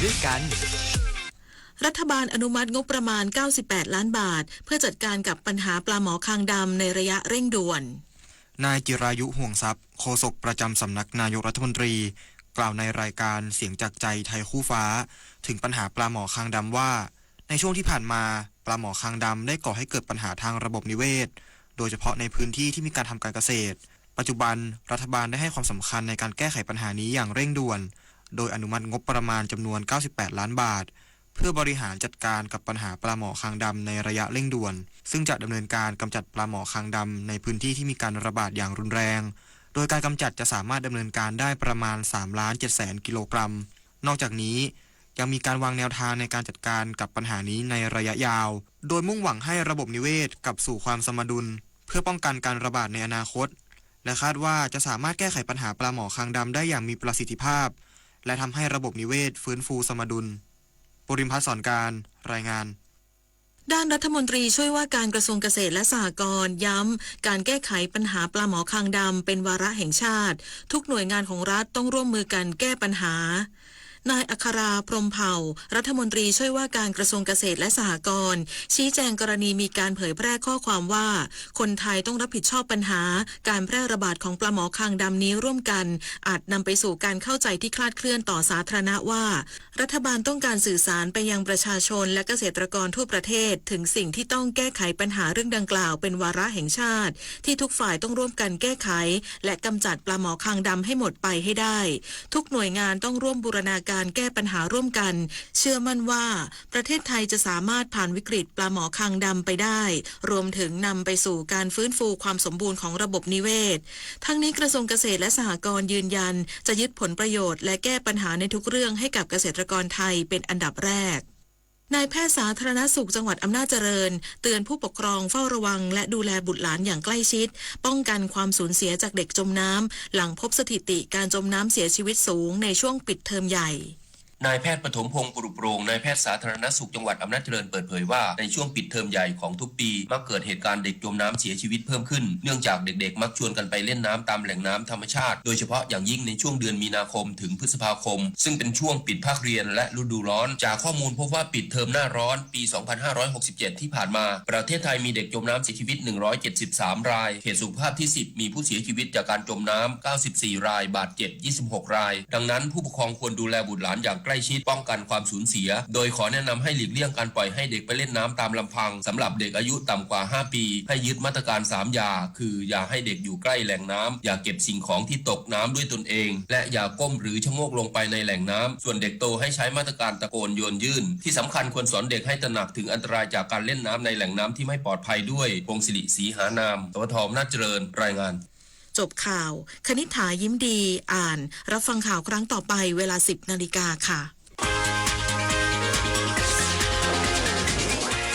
ด้วยกันรัฐบาลอนุมัติงบประมาณ98ล้านบาทเพื่อจัดการกับปัญหาปลาหมอคางดำในระยะเร่งด่วนนายจิรายุห่วงทรัพย์โฆษกประจำสำนักนายกรัฐมนตรีกล่าวในรายการเสียงจากใจไทยคู่ฟ้าถึงปัญหาปลาหมอคางดำว่าในช่วงที่ผ่านมาปลาหมอคางดำได้ก่อให้เกิดปัญหาทางระบบนิเวศโดยเฉพาะในพื้นที่ที่มีการทำการเกษตรปัจจุบันรัฐบาลได้ให้ความสำคัญในการแก้ไขปัญหานี้อย่างเร่งด่วนโดยอนุมัติงบประมาณจำนวน98ล้านบาทเพื่อบริหารจัดการกับปัญหาปลาหมอคางดำในระยะเร่งด่วนซึ่งจะดำเนินการกำจัดปลาหมอคางดำในพื้นที่ที่มีการระบาดอย่างรุนแรงโดยการกำจัดจะสามารถดำเนินการได้ประมาณ3,700,000 กิโลกรัมนอกจากนี้ยังมีการวางแนวทางในการจัดการกับปัญหานี้ในระยะยาวโดยมุ่งหวังให้ระบบนิเวศกลับสู่ความสมดุลเพื่อป้องกันการระบาดในอนาคตและคาดว่าจะสามารถแก้ไขปัญหาปลาหมอคางดำได้อย่างมีประสิทธิภาพและทำให้ระบบนิเวศฟื้นฟูสมดุลปริมพัฒน์สอนการรายงานด้านรัฐมนตรีช่วยว่าการกระทรวงเกษตรและสหกรณ์ย้ำการแก้ไขปัญหาปลาหมอคางดำเป็นวาระแห่งชาติทุกหน่วยงานของรัฐต้องร่วมมือกันแก้ปัญหานายอัคราพรหมเผ่ารัฐมนตรีช่วยว่าการกระทรวงเกษตรและสหกรณ์ชี้แจงกรณีมีการเผยแพร่ข้อความว่าคนไทยต้องรับผิดชอบปัญหาการแพร่ระบาดของปลาหมอคางดำนี้ร่วมกันอาจนำไปสู่การเข้าใจที่คลาดเคลื่อนต่อสาธารณะว่ารัฐบาลต้องการสื่อสารไปยังประชาชนและเกษตรกรทั่วประเทศถึงสิ่งที่ต้องแก้ไขปัญหาเรื่องดังกล่าวเป็นวาระแห่งชาติที่ทุกฝ่ายต้องร่วมกันแก้ไขและกำจัดปลาหมอคางดำให้หมดไปให้ได้ทุกหน่วยงานต้องร่วมบูรณาการแก้ปัญหาร่วมกันเชื่อมั่นว่าประเทศไทยจะสามารถผ่านวิกฤตปลาหมอคางดำไปได้รวมถึงนำไปสู่การฟื้นฟูความสมบูรณ์ของระบบนิเวศทั้งนี้กระทรวงเกษตรและสหกรณ์ยืนยันจะยึดผลประโยชน์และแก้ปัญหาในทุกเรื่องให้กับเกษตรกรไทยเป็นอันดับแรกนายแพทย์สาธารณสุขจังหวัดอำนาจเจริญเตือนผู้ปกครองเฝ้าระวังและดูแลบุตรหลานอย่างใกล้ชิดป้องกันความสูญเสียจากเด็กจมน้ำหลังพบสถิติการจมน้ำเสียชีวิตสูงในช่วงปิดเทอมใหญ่นายแพทย์ปฐมพงศ์ปรุโปรงนายแพทย์สาธารณสุขจังหวัดอำนาจเจริญเปิดเผยว่าในช่วงปิดเทอมใหญ่ของทุกปีมักเกิดเหตุการณ์เด็กจมน้ำเสียชีวิตเพิ่มขึ้นเนื่องจากเด็กๆมักชวนกันไปเล่นน้ำตามแหล่งน้ำธรรมชาติโดยเฉพาะอย่างยิ่งในช่วงเดือนมีนาคมถึงพฤษภาคมซึ่งเป็นช่วงปิดภาคเรียนและฤดูร้อนจากข้อมูลพบว่าปิดเทอมหน้าร้อนปี2567ที่ผ่านมาประเทศไทยมีเด็กจมน้ำเสียชีวิต173รายเขตสุขภาพที่10มีผู้เสียชีวิตจากการจมน้ำ94รายบาดเจ็บ26รายดังนั้นผู้ปกครองควรดูแลบุตรหลานอย่างใกล้ชิดป้องกันความสูญเสียโดยขอแนะนำให้หลีกเลี่ยงการปล่อยให้เด็กไปเล่นน้ำตามลำพังสำหรับเด็กอายุต่ำกว่า5ปีให้ยึดมาตรการ3อย่าคืออย่าให้เด็กอยู่ใกล้แหล่งน้ำอย่าเก็บสิ่งของที่ตกน้ำด้วยตนเองและอย่าก้มหรือชะโงกลงไปในแหล่งน้ำส่วนเด็กโตให้ใช้มาตรการตะโกนโยนยื่นที่สำคัญควรสอนเด็กให้ตระหนักถึงอันตรายจากการเล่นน้ำในแหล่งน้ำที่ไม่ปลอดภัยด้วยพงศิริศรีหานามสวทอน่าเจริญรายงานจบข่าวคณิษฐายิ้มดีอ่านรับฟังข่าวครั้งต่อไปเวลา 10 นาฬิกาค่ะ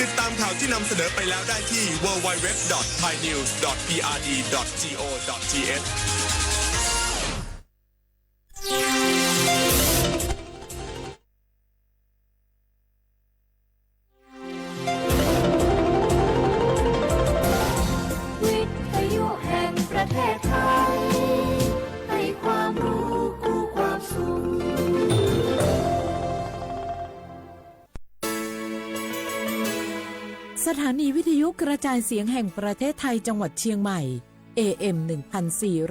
ติดตามข่าวที่นำเสนอไปแล้วได้ที่ www.thainews.prd.go.thวิทยุแห่งประเทศไทยให้ความรู้คู่ความสุขสถานีวิทยุกระจายเสียงแห่งประเทศไทยจังหวัดเชียงใหม่ AM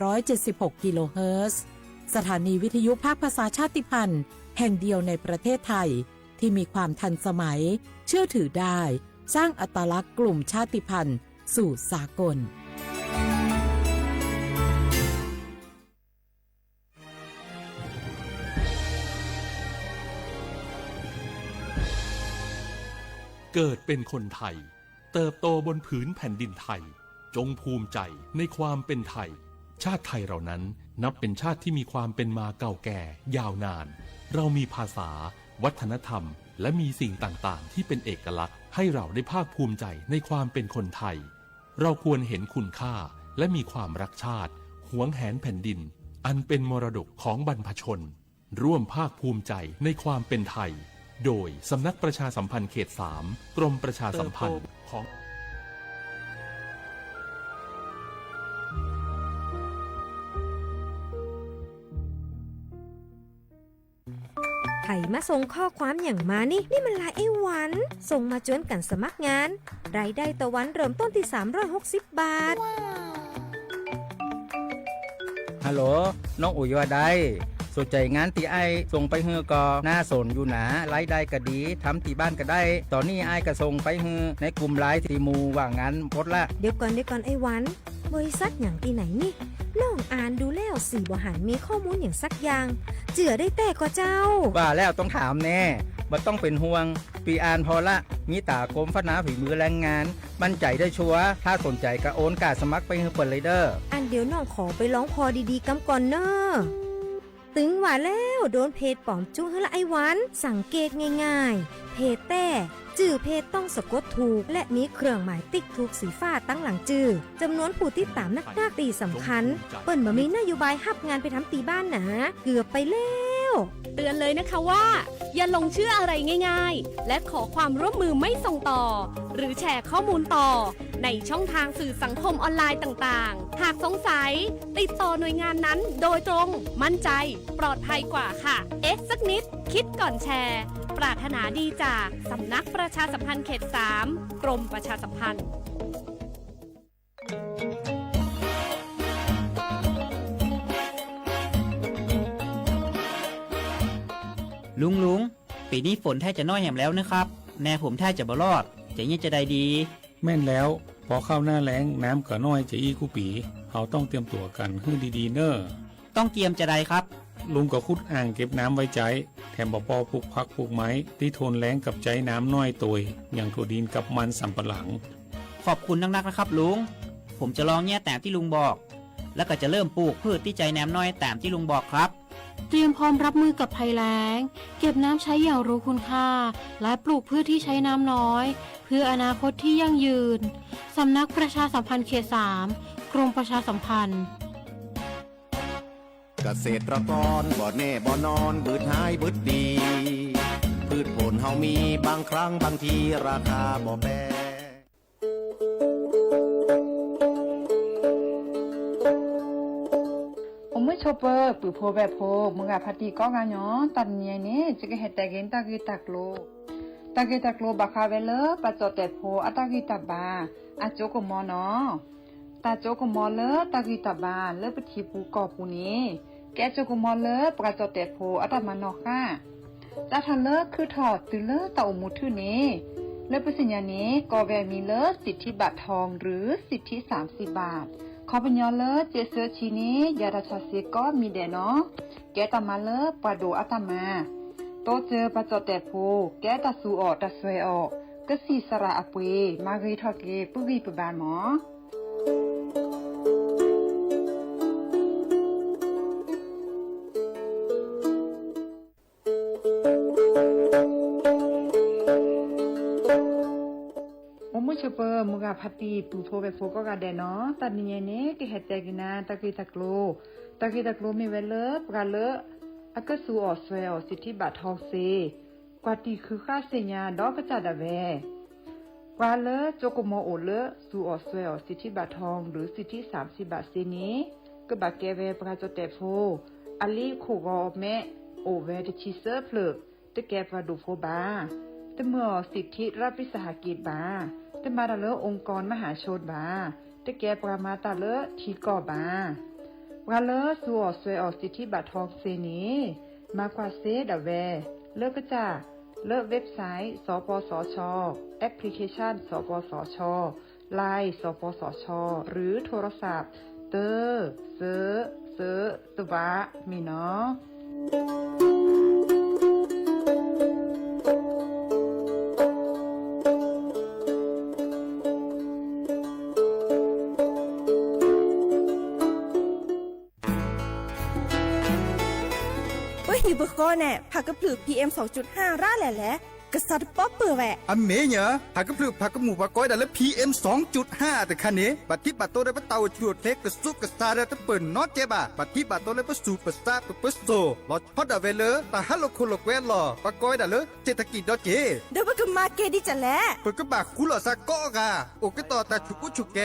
1476 กิโลเฮิรตซ์สถานีวิทยุภาคภาษาชาติพันธุ์แห่งเดียวในประเทศไทยที่มีความทันสมัยเชื่อถือได้สร้างอัตลักษณ์กลุ่มชาติพันธุ์สู่สากลเกิดเป็นคนไทยเติบโตบนผืนแผ่นดินไทยจงภูมิใจในความเป็นไทยชาติไทยเรานั้นนับเป็นชาติที่มีความเป็นมาเก่าแก่ยาวนานเรามีภาษาวัฒนธรรมและมีสิ่งต่างๆที่เป็นเอกลักษณ์ให้เราได้ภาคภูมิใจในความเป็นคนไทยเราควรเห็นคุณค่าและมีความรักชาติหวงแหนแผ่นดินอันเป็นมรดกของบรรพชนร่วมภาคภูมิใจในความเป็นไทยโดยสำนักประชาสัมพันธ์เขต 3 กรมประชาสัมพันธ์ของไทย มาส่งข้อความอย่างมานี่มันลายไอ้หวันส่งมาจวนกันสมัครงานรายได้ต่อวันเริ่มต้นที่360 บาท ฮัลโหลน้องอุ๋ยว่าได้สนใจงานตีไอส่งไปฮือก็น่าสนอยู่หนารายได้ก็ดีทำที่บ้านก็ได้ตอนนี้ไอก็ส่งไปฮือในกลุ่มไลน์ที่หมู่ว่างานพดละ เดี๋ยวก่อนไอ้หวันบริษัทอย่างที่ไหนนี่น้องอ่านดูแล้วสีบ่หันมีข้อมูลอย่างสักอย่างเจือได้แต่ก็เจ้า ว่าแล้วต้องถามแน่บ่ต้องเป็นห่วงปีอ่านพอละมีตากรมพัฒนาฝีมือแรงงานมั่นใจได้ชัวร์ถ้าสนใจก็โอนกาสมัครไปฮือเปิดเลยเด้อ อันเดี๋ยวน้องขอไปร้องพอดีๆกำก่อนเนอะตึงว่าแล้วโดนเพจปลอมจุ้งให้ละไอ้หวันสังเกตง่ายๆเพจแต่จื่อเพจต้องสะกดถูกและมีเครื่องหมายติ๊กถูกสีฟ้าตั้งหลังจื่อจำนวนผู้ติดตามนักตีสำคัญเปิ้นบ่มีนโยบายฮับงานไปทำตีบ้านหนาเกือบไปแล้วเตือนเลยนะคะว่าอย่าลงเชื่ออะไรง่ายๆและขอความร่วมมือไม่ส่งต่อหรือแชร์ข้อมูลต่อในช่องทางสื่อสังคมออนไลน์ต่างๆหากสงสัยติดต่อหน่วยงานนั้นโดยตรงมั่นใจปลอดภัยกว่าค่ะสักนิดคิดก่อนแชร์ปรารถนาดีจากสำนักประชาสัมพันธ์เขต 3 กรมประชาสัมพันธ์ ลุงปีนี้ฝนแทบจะน้อยแหมแล้วนะครับแน่ผมแทบจะบ่รอดจะยังจะได้ดีแม่นแล้วพอเข้าหน้าแล้งน้ำก็น้อยจะอีกูปีเขาต้องเตรียมตัวกันให้ดีๆเนอะต้องเตรียมจะได้ครับลุงก็ขุดอ่างเก็บน้ำไว้ใจแถมบ่ปอปลูกผักปลูกไม้ที่ทนแล้งกับใจน้ำน้อยตัวอย่างถั่วดินกับมันสำปะหลังขอบคุณนักๆนะครับลุงผมจะลองแย่แต่ที่ลุงบอกแล้วก็จะเริ่มปลูกพืชที่ใจน้ำน้อยตามที่ลุงบอกครับเตรียมพร้อมรับมือกับภัยแล้งเก็บน้ำใช้อย่างรู้คุณค่าและปลูกพืชที่ใช้น้ำน้อยเพื่ออนาคตที่ยั่งยืนสำนักประชาสัมพันธ์เขต 3 กรมประชาสัมพันธ์เกษตรกรบ่แน่บ่นอนบืดหายบืดดีพืชผลเฮามีบางครั้งบางทีราคาบ่แปรชอปเปอร์ปือโพแบบโพมึงอะพัดดีก็งานย้อนตันเนียนี่จะก็เฮ็ดแต่เกนตะกีตักโลบักคาเวเลปะจอแต่โพอะตะกีตับบาอะโจกมอเนาะตาโจกมอเลตะกีตับบาเลปะทีปูกอปูนี้แกโจกมอเลปะจอแต่โพอะตะมานอค่ะจะทันเลคือถอดตือเลตะอมุทื่อนี้เลปะสิญญานี้ก็แวมีเลสิทธิบัตรทองหรือสิทธิ30 บาทขอปัญญาเลเจเซอร์ชีนี้ยาดาชาเซก็มีเดเนาะแกตามาเลปาโดอัตมาโตเจอปะจอแต่โพแกตาสูออกตาสวยออกก็สีสระอเปมารีทอเกปุรีปบานหมอชเปอร์มุกาพัตตีปูโพเบโฟก็กาเดเนาะตัดนี้เนี่ยที่เฮตใจกินาตะกีตะโกลมีเวลปกาเลอะก็สูออสเวลสิทธิบัตรทองเซกว่าตีคือค่าเสียญาดอกกระจาดาเวกว่าเลโจโกโมโอเลสูออสเวลสิทธิบัตรทองหรือสิทธิ30 บาทเซนี้ก็บาเกเวปราจเตโฟอลีโคกอแม่โอเวตชิเซอร์เพลตะแกปราดูโฟบาตะเมื่อสิทธิรัฐวิสาหกิจบาตมาตาเลองค์กรมหาชนบาตะแกปรามาตาเลทีก่อบาวาเลสัวสวยออกสิทธิบัตรทองเซนีมากว่าเซดาเวเลิกก็จะเลิกเว็บไซต์สปสชแอปพลิเคชันสปสชไลน์สปสชหรือโทรศัพท์เตอเซตวะมีเนาะฮิบุโกแน่ผักกระปลือ PM 2.5 ร่าแหละ กษัตริย์ป๊อปเปอร์แวะอเมเนอะหากกระพลือผักกระหมูปะก้อยแต่ละ PM 2.5 แต่คันนี้บัดที่บัดโตได้ปะเตาชวดเล็กกระซุกกระซาได้ตะเปิ่นนอตเจ็บะบัดที่บัดโตได้ปะสูปะซาปะปะโซลอช็อตดาเวเลอตาฮัลโลโคโลแควลอปะก้อยได้เลยเศรษฐกิจดอเจเดี๋ยวก็มาเกดิจะแลเปิดกระบะคุลอซาก็กะโอกต่อตาชุกุชุกแก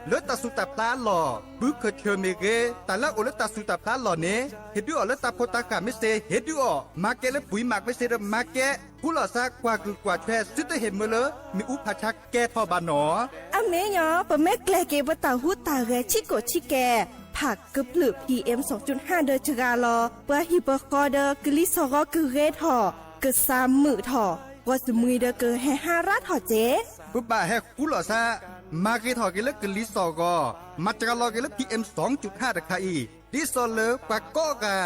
เลอตาสุตาปลาหล่อบึกเคเชเมเกแต่ละโอเลตาสุตาปลาหล่อเนเฮ็ดด้วยอเลตาโพตากาไม่เซเฮ็ดด้วยมาเกและปุ๋ยหมักไม่เซระมาแกกุหลาซากว่าคือกว่าแช่ซึตเห็นเมื่อเลยมีอุปชักแกทอบานหนออเมยอปะแม่แกลเกบตาหูตาเรชิโกชิแกผักกึบหลือ PM 2.5 เดอจกาลอเปอฮิเปอร์กอเดอกลิซอรอคือเรทอเกซามมือทอว่าสมุยเดอเกแฮฮาราทอเจปุ๊บบ่าแฮกุหลาซามาเกทอเกลกลิซอกอมาจกาลอเกล PM 2.5 ตะคาอีดิซอเลปากก็กะ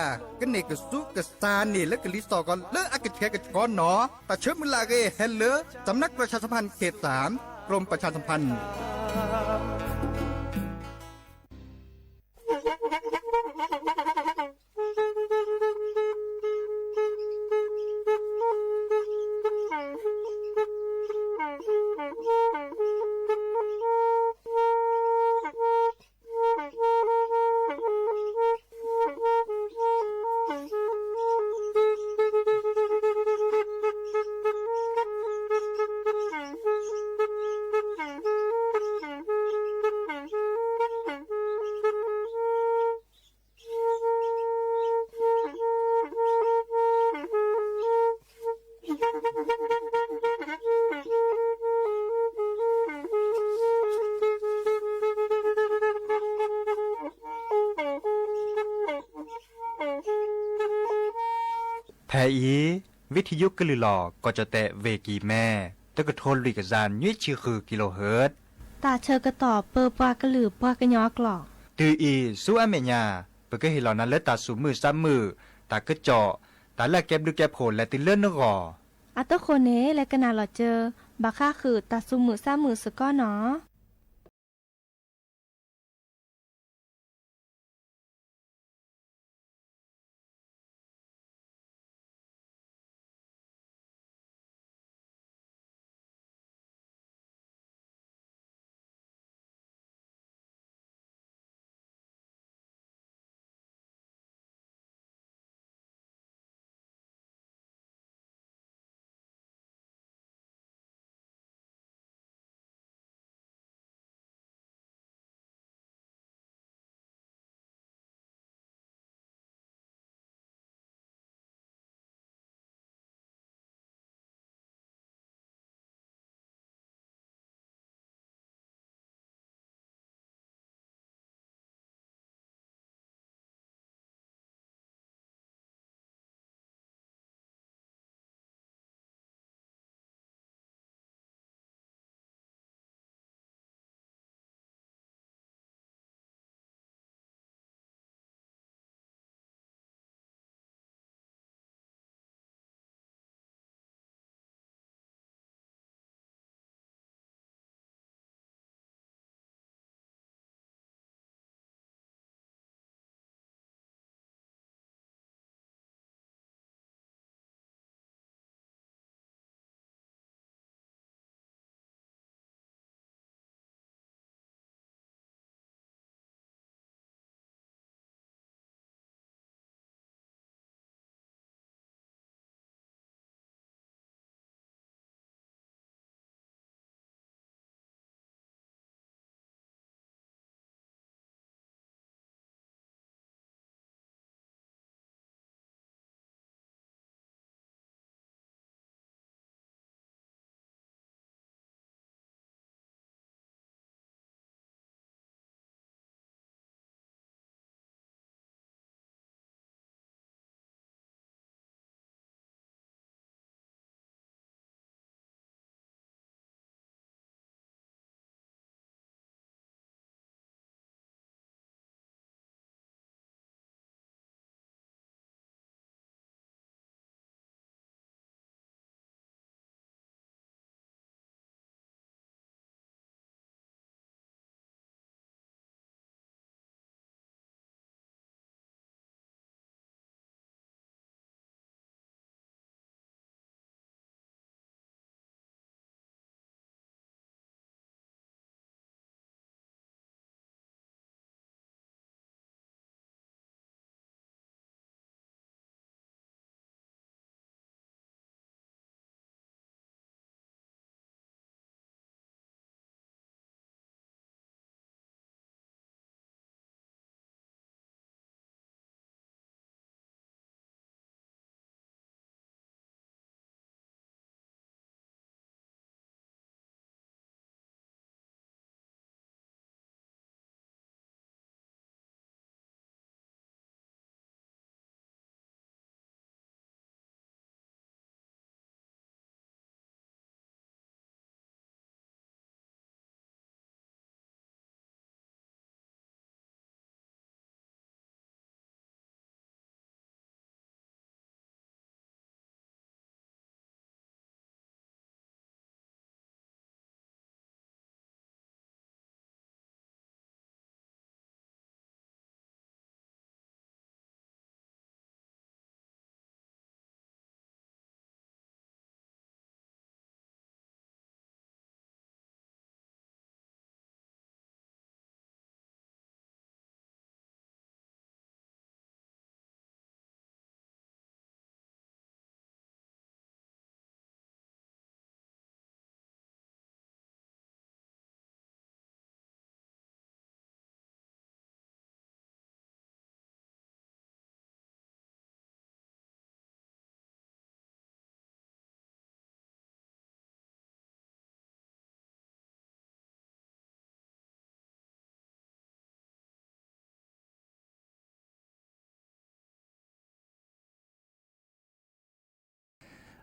กเนกสุกซาเนและกลิซอกอเลอากะแชกะกอนหนอแต่เชิญเวลาเกเฮเลสำนักประชาสัมพันธ์เขต3กรมประชาสัมพันธ์แทอีวิทยุกลือหลอก็จะแตะเวกีแม่ตะกะโทนลิกจานยุ้ยชื่อคือกิโลเฮิรตซ์ตาเชอกระตอบเปอปากระหลือปากระยอกหลอกตืออีสู้อเมญาเปก็เห็นเหล่านั้นเลตาสูมือซ้ำมือตากระเจาะตาแลกแก็บดูแก็บโผลและติเลื่อนนกออัตโคเนและกะนาหลอเจอบาค่าคือตาสูมือซ้ำมือสก้อเนาะ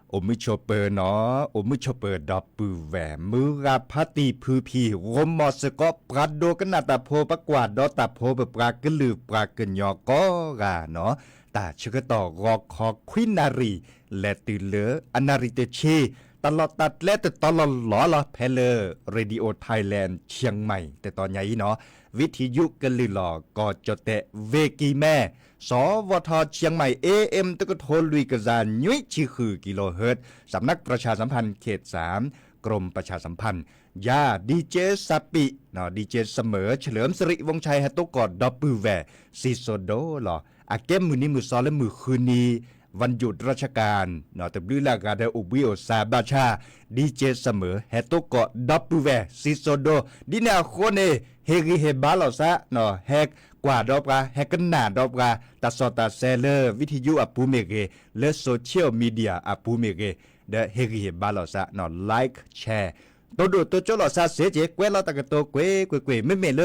โอมิชเปอร์เนาะโอมิชเปอร์ดอปปือแหวมือราพัติพือพีรมมอสก็ปราดโดกันนาตาโพปกวาดดอตาโพเปปรากลือปรากยอก็กาเนาะตาชกต่อรอคอควินารีและตือเลออนาริเตเชตลอดตัดและตลอดหลอละเพลอเรดิโอไทยแลนด์เชียงใหม่แต่ตอนนี้เนาะวิทยุกลือหลอก็จะแตะเวกีแม่สวทเชียงใหม่ AM ตะกโทนลุยกระจานยุ้ยชื่อคือกิโลเฮิรตซ์สำนักประชาสัมพันธ์เขต3กรมประชาสัมพันธ์ยาดีเจสัปปิเนาะดีเจเสมอเฉลิมสิริวงศ์ชัยฮัตโตกอดดอปปือแวซิโซโดหรออาเกมมือนี้มือซ้อนและมือคืนนี้วันหยุดราชการเนาะแต่บลือลากาเดอุบิโอซาบาชาดีเจเสมอฮัตโตกอดดอปปือแวซิโซโดดินาโคเนเฮริเฮบาลอซะเนาะแฮกกว่าดอกราแฮกกันหนาดอกราตัดสอตาเซเลอร์วิทยุอปูเมเกและโซเชียลมีเดียอปูเมเกเดเฮริเฮบาลอซะเนาะไลค์แชร์ตัวดูตัวโจลอซาเสเจเกวเราตะกะโตเกวไม่เมเล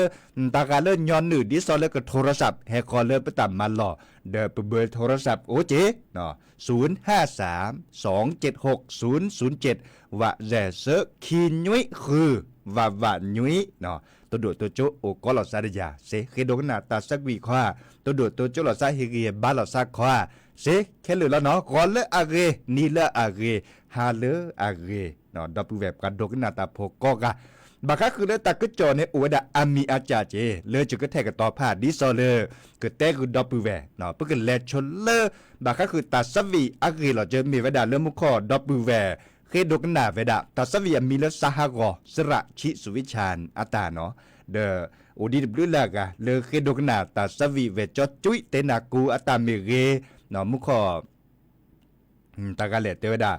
ตากาเลย้อนหนืดิซอเลก็โทรศัพท์แฮคอเลไปตามมาหล่อเดเบอร์โทรศัพท์โอเจเนาะ053-276-007ว่าแจเซคีนุ้ยคือว่านุ้ยเนาะตัวดูตัวโจโอกอลอซาเดียเสเคโดกนาตาสักวีควาตัวดูตัวโจลอซาเฮเกบาลอซาควาเสแค่เหลือแล้วเนาะกอเลอาเกนีเลอาเกฮาเลอาเกเนาะดับแบบกันโดกนาตาโพกอกะบักคือเลตากึจอในอวดาอามีอาจาเจเลจุกแทกต่อผ่าดิซอเลกแตกดับแบบเนาะปึกแลชนเลบักคือตาสวีอาเกลอเจมีเวดาเลมุคอดับแบบเคดกนาเวดาตาสวีมีเลสหากอสระชิสุวิชานอาตาเนาะเดโอดีบลูลากะเลเคดกนาตาสวีเวจอจุยเตนากูอาตาเมเกเนาะมุคอตากาเลเตเวดา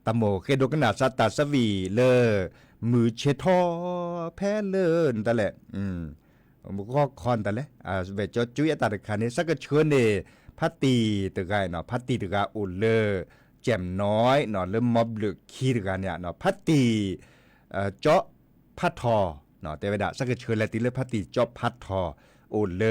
ตโมเคดกนาซาตาสวีเลมือเชทอแพ้เลินตะแหละมุคอคอนตะแหละเวจอจุยอาตาคาเนสักเชิญเนพัตตีตะกายเนาะพัตตีตะกาอุเลแจ่มน้อยเนาะเริ่มมอบลึกขี้ตะกาเนี่ยเนาะพัตตีเจาะพัดทอเนาะแต่เวลาสักเชิญแล้วติเลพัตตีเจาะพัดทออุเล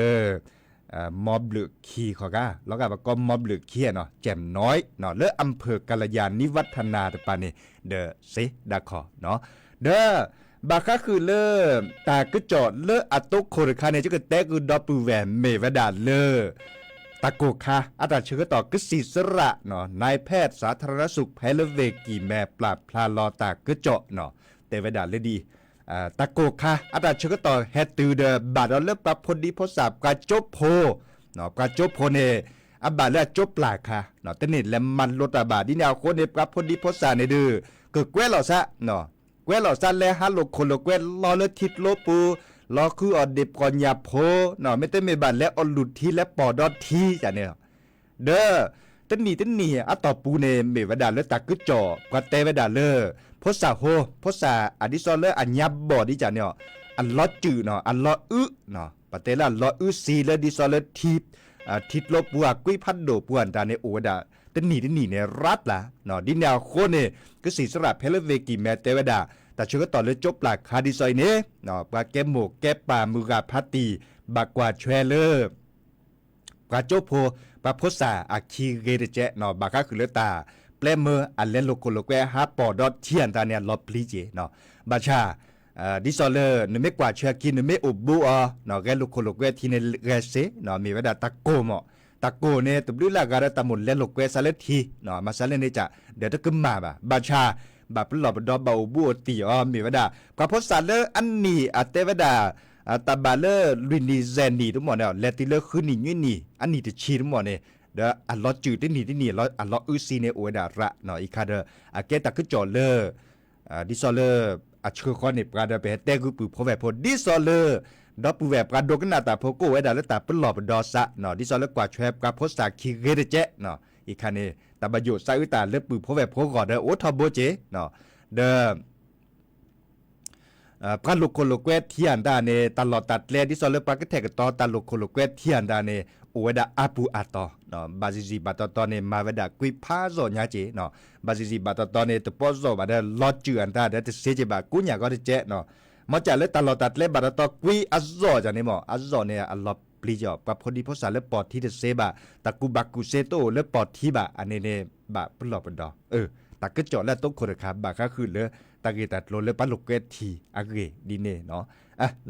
มอบลึกขี้ขอกะแล้วก็มอบลึกขี้เนาะแจ่มน้อยเนาะเลอำเภอกัลยาณิวัฒนาตะปานี่เดอเซดาคอเนาะเด้อบาคะคือเลอตากึจอเลออตุโครคาเนจะกแตกดอปูแวมเมวดาเลอตะโกคาอาตาชื่อต่อกสิสระเนาะนายแพทย์สาธารณสุขแพลเวกีแม่ปราบพลาลอตากึจอเนาะเตวดาเลดีตะโกคาอาตาชื่อต่อแฮตูเดบาดเลปรับพอดีพอสาบกาจบโพเนาะกาจบโพเนอบาเลจบปลาคาเนาะตะนี่และมันลตาบาดิแนวโคเนปรับพอดีพอสาในดื้อก็แกวลอซะเนาะแกวลอซะแลฮัลโลโคโลแกวลอเลทิดโลปูลอคืออดเด็บก่อนยาโพเนาะไม่เต้ไม่บาดและอหลุดทีและปอดอดทีจ้ะเนี่ยเด้อตันนี่อะต่อปูเนเมวดาเลตากึจอกว่าเตวดาเลพษาโฮพษาอดิซอเลอัญญาบ่ดิจ้ะเนี่ยอันลอจื้อเนาะอันลออึเนาะปะเตละลออึซีเลดิซอเลทีทิดลบปัวกุยพัดโดปวนตาในโอวดาตันนี่เนี่ยรัดล่ะเนาะดิแนวโคเนก็สิสระเพลเวกิแมเตวดาแต่ชื่อก็ต่อเลยจบหลักคาดิซอยเนเนาะปลาแก้มหมกแก้ป่ามือกาพัตตีบักกว่าแชเลอร์ปลาโจโพปลาพษาอาคีเกเดเจเนาะบักก็คือเลตาเปลเมอร์อันเลนโลโกโลแกฮาปอดอทเทียนตาเนี่ยลอปลีเจเนาะบาชาดิซอเลอร์นึไม่กว่าเชือกินนึไม่อุบบัวเนาะแกโลโกโลแกที่ในเรเซเนาะมีเวลาตะโกหมอตะโกเนี่ยตุบลุละการะตะมุนเลนโลแกซาเลทีเนาะมาซาเลเนจะเดี๋ยวตะกึมมาบาชาบาปลอบดอบาบูตีอมีวดาพระพุทธศาสนาอันนี้อัตเตวดาตาบาเลลินีเซนีทุกหมดเนี่ยเลติเลคือนี่ยุ่นี่อันนี้จะชีทุกหมดเนี่ยเด้ออัลลอฮ์จืดที่นี่อัลลอฮ์อุซีเนโอดาระเนาะอีกคาเดอเกตะคือจอเลดิซอเลอัชคือคอนนี่ปราดาเปเตกุปุพอแบบพอดิซอเลดอปูแบบปราดกนาตาโพโกเวดาและตาปลอบดอซะเนาะดิซอเลกว่าแชบกับโพสาคีเกเดเจเนาะอีกคันนี้ตาประโยชน์ไซอุตาเล็บปือพอแบบพอกอดเด้อโอทอโบเจเนาะเด้อปราลุโคโลเกตเทียนดาเนตลอดตัดเลดิซอเลปรากแทกต่อตาลุโคโลเกตเทียนดาเนโอเวดาอาปูอาตอเนาะบาซิซิบาตอตอเนมาเวดากุยพาโซญาเจเนาะบาซิซิบาตอตอเนตปอโซบาเดลอจือันดาเดตเซเจบากุญญาก็เจเนาะมาจากเลตลอดตัดเลบาตอกุยอัซโซจาเนมออัซโซเนอัลลอฮ์ ปลีจอบกับคนดีพอสารและปอดที่เดเซบะตะกูบักกูเซโตและปอดที่บะอันเนบะปลอบปดอตะกะจอและตกคนครับบะก็คือเลตะเกตัดโลและปะลกเกทีอะเกดีเนเนาะ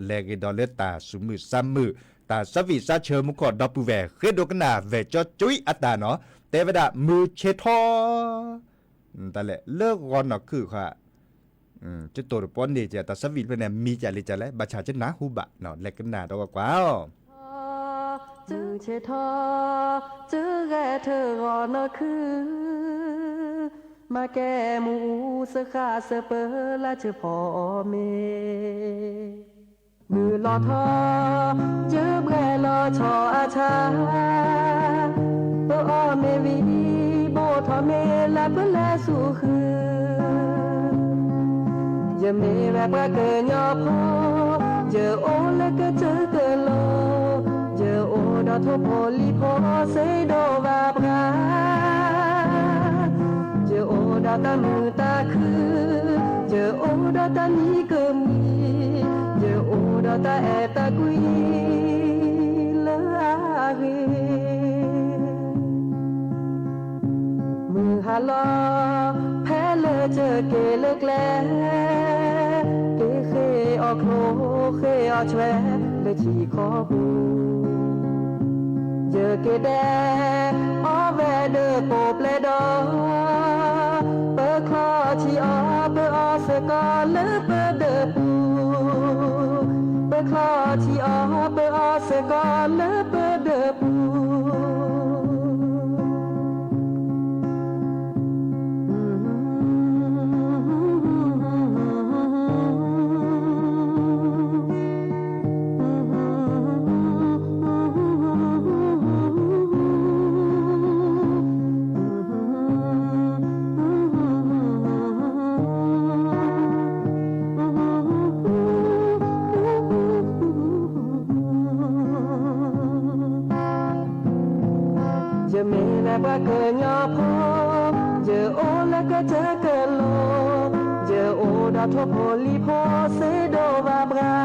แลเกดอเลตาสุมือซ้ำมือตาสวิซาเชอมุกอดอปูแวเคโดกนาเวจอจุยอัตตาเนาะเตวดามือเชทอแต่แหละเลิกก่อนเนาะคือค่ะจะตัวป้อนนี่จะตาสวิเป็นเนี่ยมีจะเลยจะแล้วบัชาจะนาหูบะเนาะแลกันนาดอกกว่าจื้อเชทอจื้อแกเธอรอเนาะคือมาแก้หมูเสขาเสเปอละเจอพ่อเมมือลอทอเจอแบลอชออาชาเปอเมวีโบทอเมละเปแลสู่คืออย่าเมแบบว่าเกินยอพอเจอโอและก็เจอเกินโลเจอโอดอทโพลีพอเซโดวาบราเจอโอดาตามือตาคือเจอโอดาตานี้เกิมีเจอโอดาตาแอตากุยเลอาเรมือฮาลอแพ้เลอเจอเกเลิกแลเกเคออกโคเคอแชวเลชีขอบูเจอเกแดออแวเดอโปเปลดอเปอคอชีออเปออเสกอเลเปอเดอปูเปอคอชีออเปออเสกอเลเปอเดอปูว่าเกินยอพอเจอโอและก็เจอเกินโลเจอโอดาทโพลีพอเซโดวาบรา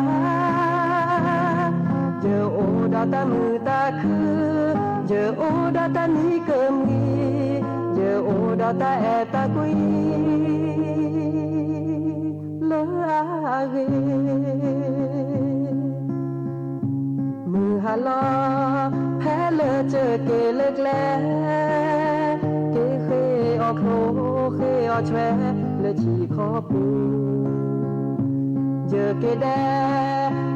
เจอโอดาตามือตาคือเจอโอดาตานี้เกิมกีเจอโอดาตาแอตากุยเลอาเรมือฮาลอแพ้เลอเจอเกเลิกแลเกเคออกโคเคอแชวเลชีขอปูเจอเกแด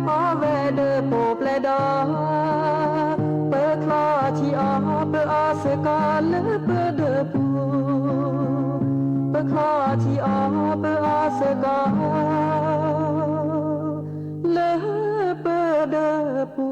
ออแวเดอโปเปลดอเปอคลอชีออเปออเสกอเลเปอเดอปูเปอคลอชีออเปออเสกอเลเปอเดอปู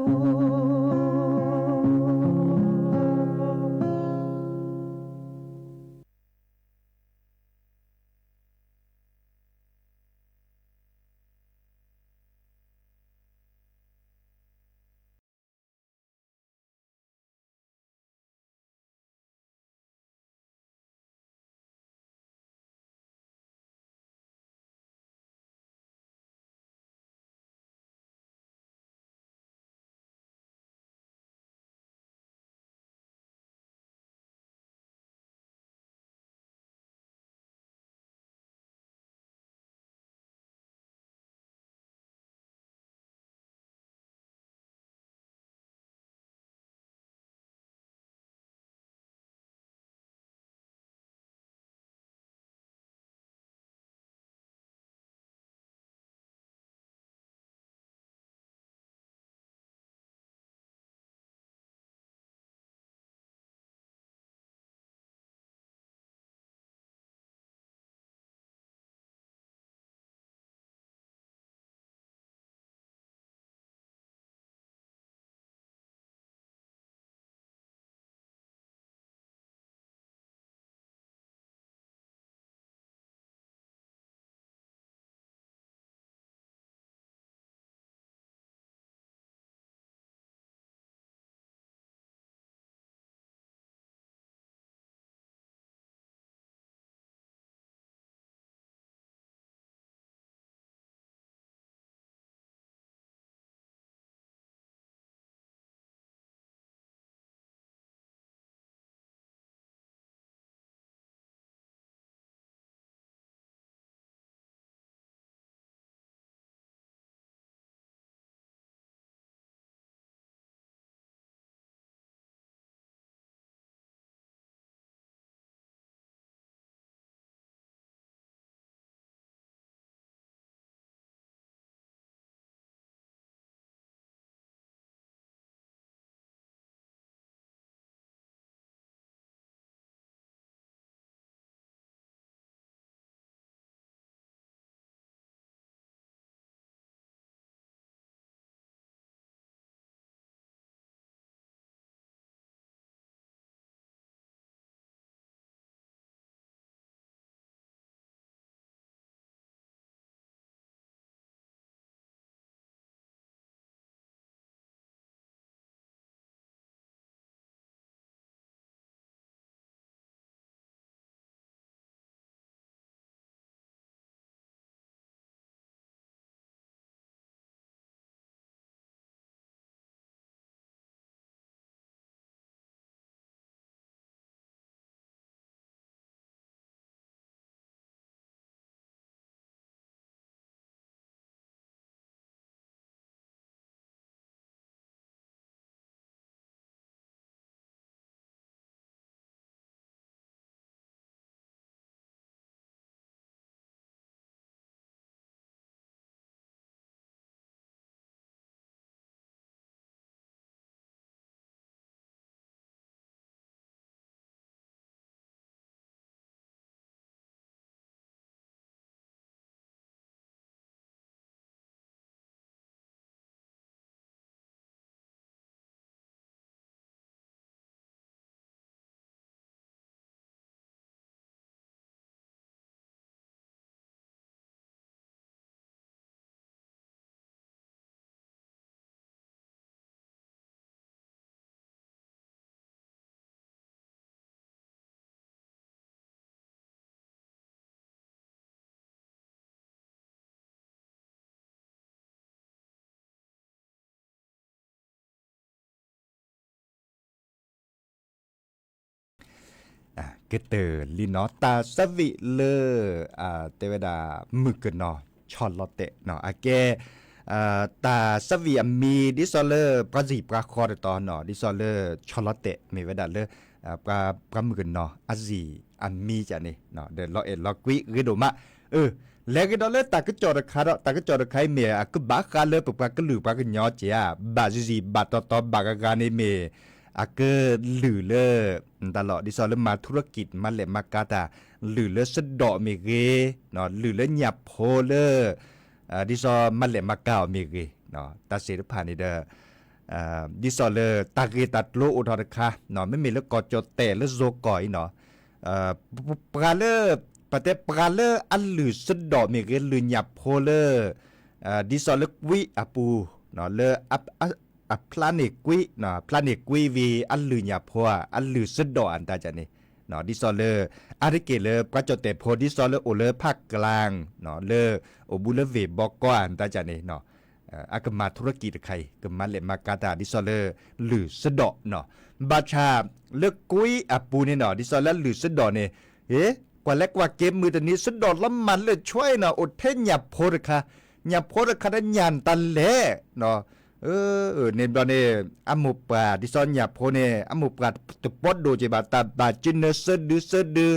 กเตอร์ลีเนาะตาสวิเลเตวดามึกเนาะชอลลอเตเนาะอาเกตาสวิมีดิซอเลอร์ปราจีปราคอดตอนเนาะดิซอเลอร์ชอลลอเตมีเวดาเลปรามึกเนาะอาจีอันมีจ้ะนี่เนาะเดลอเอลอกุยริโดมะแล้วก็เลยตากจอดคาร์ตากจอดใครเมียก็บ้าคาเลยปากก็หลือปากก็ยอเจียบาจีบาตอบากการในเมียก็หลือเลยตลอดดิซอลมาธุรกิจมาเล่มากาตาหลือเลยสะดอเมเกเนาะหลือเลยหยับโพเลยดิซอมาเล่มาเก่าเมเกเนาะตาเสด็จผ่านนี่เด้อดิซอเลยตาเกตัดโลอุทอดค่ะเนาะไม่มีแล้วกอจดแต่แล้วโซก่อยเนาะปลาเลปะเตปลาเลอันหลือสะดอเมเกลือหยับโพเลยดิซอลวิอปูเนาะเลพลาเนกุยเนาะพลาเนกุยวีอันลือหยับโพอันลือสะดออันตาจันนี่เนาะดิซอลอาริเกเลปะจดแต่โพดิซอลโอเลภาคกลางเนาะเลโอบุเลเวบอกกอันตาจันนี่เนาะอากมาธุรกิจใครก็มาเลมากาตาดิซอลหลือสะดอเนาะบาชาเลกุยอปูนี่เนาะดิซอลหลือสะดอเนี่ยกว่าเล็กว่าเกมมือตอนนี้สุดดอดละมันเลยช่วยเนาะอดเทนหยับโพดค่ะหยับโพดค่ะได้ยันตันเล่เนาะเนี่ยตอนนี้อมุปราดิซอนหยับโพเนี่ยอมุปราตปอดโดจิบาตาบาจินเนเซดือ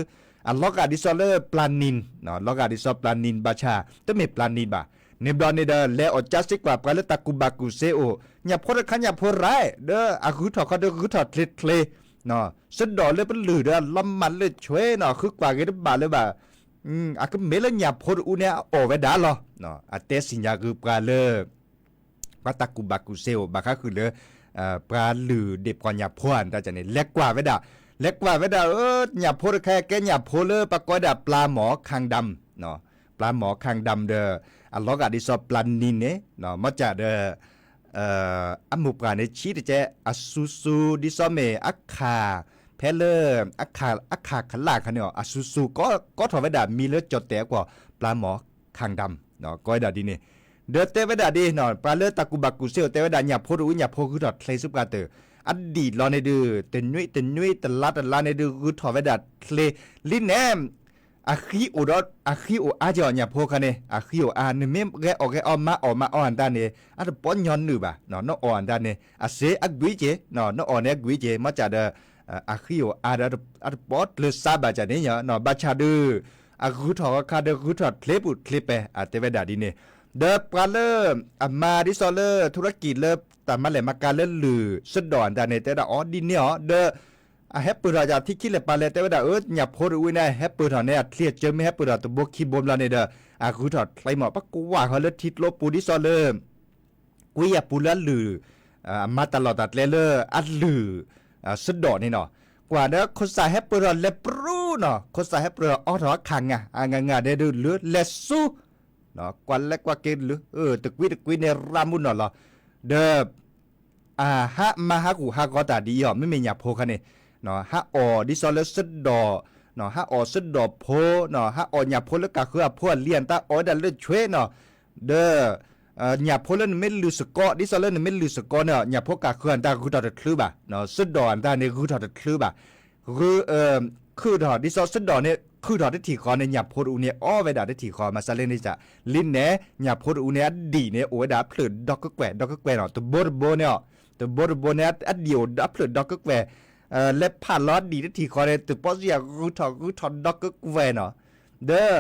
อันล็อกอาดิซอลเลอร์ปลานินเนาะล็อกอาดิซอลปลานินบาชาต้องมีปลานินบ่เนี่ยตอนนี้เด้อแล้วอดจัสติกว่าปลาเลตากุบากุเซโอหยับโพดค่ะหยับโพไรเด้ออากุถอเขาเด้อกุถอทเลเนาะสุดดอเลยเป็นหลือเด้อลำมันเลยช่วยเนาะคือกว่ากันบาเลยบ่าก็เมลหยับโพดอูเนี่ยโอเวดาลอเนาะอาเตสิญญาคือปลาเลปลาตะกุบากุเซลบาคือเลยปลาหลือเด็บกว่าหยับโพอันแต่จะนี่เล็กกว่าเวดาหยับโพดแค่แกหยับโพเลยปลากอยดาปลาหมอคางดำเนาะปลาหมอคางดำเด้ออัลล็อกอะดิซอปลานินเนาะมาจากเด้ออัมมุปราในชีตเจอซูดิซอเมอัคคาเพลเลอร์อัคคาขลาคันเนี่ยอซูก็ถอดไว้ดามีเลือดจดแต่กว่าปลาหมอคางดำเนาะก้อยดาดีนี่เดือดเตไว้ดาดีเนาะปลาเลือดตะกุบักกุเซลเตไว้ดาหยับโพดูหยับโพคือถอดเคลซุปกาเตอร์อดีตรอในดื้อเต็นนุ้ยตลาในดื้อคือถอดไว้ดาเคลลินแนมอาคีโอดอาคีโออาจอเนี่ยพวกคันเนี่ยอาคีโออาเนี่ยแกออกอมาอ่อนด้านเนี่ยอาจจะป้อนย้อนหนึ่งบ่ะเนาะน้ออ่อนด้านเนี่ยอาเสอกุยเจเนาะน้ออ่อนเนี่ยกุยเจมาจากเดอาคีโออาจจะป้อนเลยซาบะจากเนี่ยเนาะบาชาดื้ออาคูถอดคาเดคูถอดเคลิปไปอาเตเวดาดีเนี่ยเดปลาเลอร์มาดิซอเลอร์ธุรกิจเลอแต่มาเลยมาการเล่นลือสุดดอนด้านเนี่ยแต่ละอ๋อดินเนี่ยเดแฮปปี้ราจาที่คิดเลยปาเลแต่ว่าหยับโพดอุ้ยนะแฮปปี้ถอนเนี่ยเครียดเจอไม่แฮปปี้ราตัวบกคีบอมลาเนี่ยคือถอดไฟหมอปักกูว่าเขาเลยทิดลบปูดิซอเลอร์กูอยากปูละลือมาตลอดตัดเลเลอร์อัดลือสุดดอนนี่เนาะกว่าเด้อคนใส่แฮปปี้ราเลปรูเนาะคนใส่แฮปปี้ราอ๋อถอดขังงาเด้อเลือเลสูเนาะกว่าเล็กกว่าเกลือตะกี้เนี่ยรามุนเนาะเด้อฮะมาฮะกูฮะก็ตาดีอ่ะไม่มีหยับโพคันเนี่ยเนาะฮะออดิซอลสดดอเนาะฮะออสดดอโพเนาะฮะออหยับโพแล้วก็คือพวกเลียนตาออดันเลยช่วยเนาะเด้อหยับโพแล้วไม่ลือสกอดิซอลไม่ลือสกอเนาะหยับโพก็คืออันตาคือถอดคลืบอ่ะเนาะสดดออันตาเนี่ยคือถอดคลืบอ่ะคือถอดดิซอลสดดอเนี่ยคือถอดได้ถี่คอในหยับโพอูเนี่ยอ้อเวดาได้ถี่คอมาซะเล่นนี่จ้ะลิ้นเนี่ยหยับโพอูเนี่ยดีเนี่ยโอเวดาผลืดดอกก็แกวเนาะตัวโบเนี่ยตัวโบเนี่ยอันเดียวดับผลืดดอกก็แกวและผ่านล้อดีได้ทีคอเลยตัวป้อเสียกูถอดดอกก็กูเวเนาะเด้อ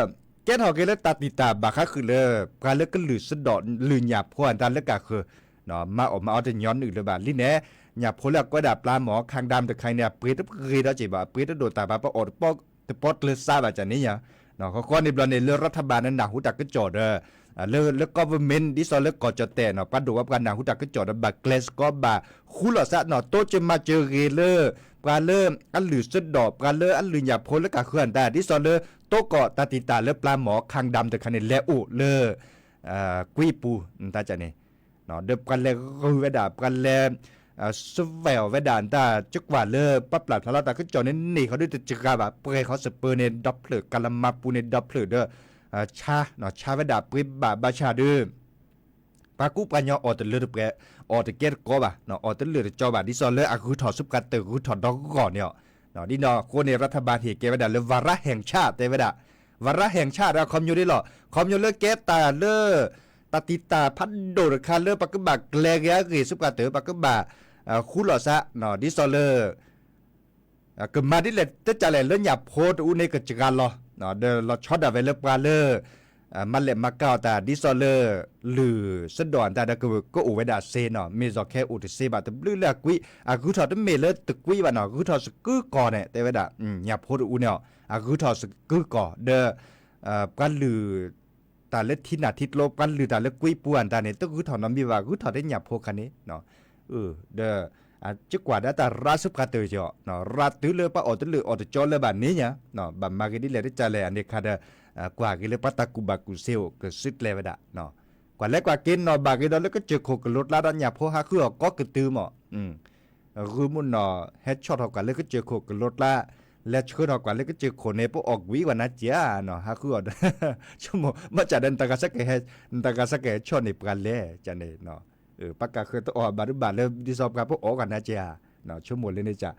แกถอดกันแล้วตัดติตาบาค่าคือเลยการเลิกก็หลือสะดอลือหยาบพวนตาเลิกก็คือเนาะมาออกมาเอาแต่ย้อนอื่นเลยบ้าลิ้นแหน่หยาบพวแล้วก็ดาปลาหมอคางดำแต่ใครเนี่ยเปรี้ยวเกยได้จีบ่เปรี้ยวโดดตาบ้าปอดปอกแต่ปอดเลยซาบะจากนี้เนี่ยเนาะเขาก็ในบล็อกในเรื่องรัฐบาลนั้นหนาหูตักก็จอดเลือก government ดิซอเลือกก่อจะแต่เนาะปัดดูว่าการหนาหูตักก็จอดบักเกลสก็บ่าคู่หล่อซะเนาะโตจะมาเจอเกเลอร์การเริ่มอันหลือสุดดอกการเริ่มอันหลือหยาบโพแล้วก็เคลื่อนแต่ดิซอเลือกโตเกาะตาติตาเลือกปลาหมอคางดำแต่คันนี้แล้วอุเลือกกุยปูตาจะเนี่ยเนาะเดิบกันเลยคือเวดากันเลยสเวลเวดานตาจักว่าเลือกปั๊บหลับทะเลาะตาขึ้นจอนี่เขาด้วยจะจักว่าเปรย์เขาสเปอร์เนี่ยดับเพลิดกาลมาปูเนี่ยดับเพลิดเด้อชาเนาะชาเวดาปริบาชาเด้อปากูปัญญาออตเลือดเปรออตเกตก็บ่ะเนาะออตเลือดจอบ่ะดิซอเลอร์คือถอดซุปกันเตอร์คือถอดดอกก่อนเนี่ย เนาะดิเนาะโคในรัฐบาลเฮเกวดาเลวาระแห่งชาติเตวดาวาระแห่งชาติเราคอมอยู่ได้หรอคอมอยู่เลเกตาเลตาติตาพัดโดดคาเลปักกบะแกลกยากสุกาเตปักกบะคูลอซะเนาะดิซอเลก็มาดิเลตจะแลเล่นหยับโพดอูในกจักรลอเนาะเดลช็อตดาเวลปลาเลมันเลมาเก้าตาดิซอเลหรือสะดอนตาดก็อูเวดาเซเนาะเมซอแค่อูตเซบาตบลือละกุยกูทอดเมเลตกุยบาเนาะกูทอสกูก่อเนี่ยเตวดาหยับโพดอูเนาะกูทอสกูก่อเดกันหรือตาเล็ดทินาทิดลบกันหรือตาเล็ดกุยป่วนตาเนี่ยต้องกูทอน้ำมีว่ากูทอได้หยับโพคันนี้เนาะเดจะกว่าได้แต่รัฐสุขเตอร์เจาะเนาะรัฐตื้อเลยปะออตเลยออตจอเลยแบบนี้เนี่ยเนาะแบบมากินดิเลยได้จ่ายเลยอันนี้ค่ะเดกว่ากินเลยปัตตากุบากุเซลก็สุดเลยไปได้เนาะกว่าเล็กกว่ากินเนาะบางกินแล้วก็เจอโคกรถลาดันหยับโพหาคือก็กระตือหมอคือมันเนาะเฮดช็อตเขากันเลยก็เจอโคกรถละและชื่อเขากันเลยก็เจอโคเนปออกวิวันนั้นเจ้าเนาะหาคือชั่วโมงมาจากเดินตะกาสักแก่ตะกาสักแก่ช็อตในปกันเลยจะเนี่ยเนาะปากกาคือตัวบารุบาเลยดิสอบกับพวกออกกันนะเจ้าเนาะชั่วโมงเลยนี่จ้ะ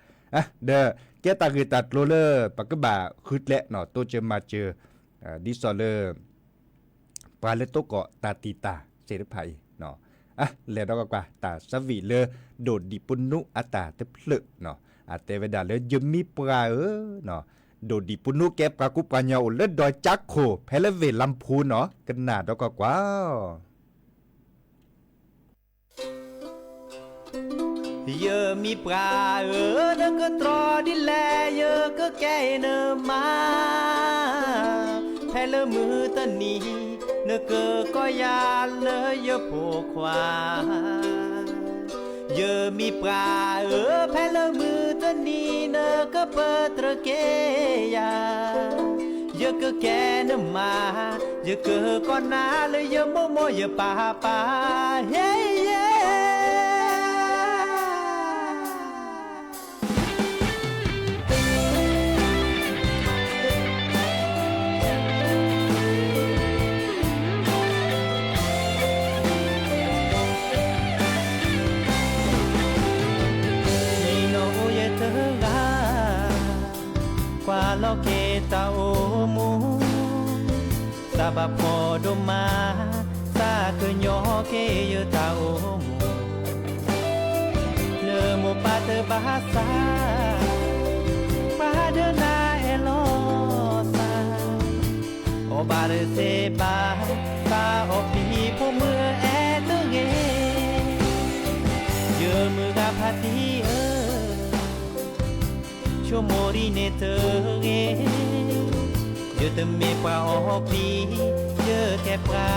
เด้อแกตาคือตัดโรเลอร์ปากกบาคือแหละเนาะตัวเจอมาเจอดิสอเลอร์ปลาเลโตเกาะตาตีตาเสริภัยเนาะแล้วเราก็กว่าตาสวีเลอโดดดิปุนุอัตาเตพลึเนาะเตเวดาเลยยมีปลาเนาะโดดดิปุนุแกปากุปัญญาเลดอยจักโคเพลเวลำพูเนาะกันหนาเราก็กว่าเยอะมีปลาเนก็ตรอดิแลเยอะก็แก่เนมาแพ้เลมือตะนีเนก็ก็ยาเลยเยอะโผควาเยอะมีปลาแพ้เลมือตะนีเนก็เปิดตระเกยาเยอะก็แก่เนมาเยอะก็นาเลยเยอะโมโมเยอะป่าเฮ้เย้lo que ta omu sabab podoma sa ke nyo ke ye ta omu le mo pa te bahasa pada na elosa o bare se ba ta o pi po mu e te ge ye mu ga phati cho mori ne te ge ye te me pa o pi ye ke pra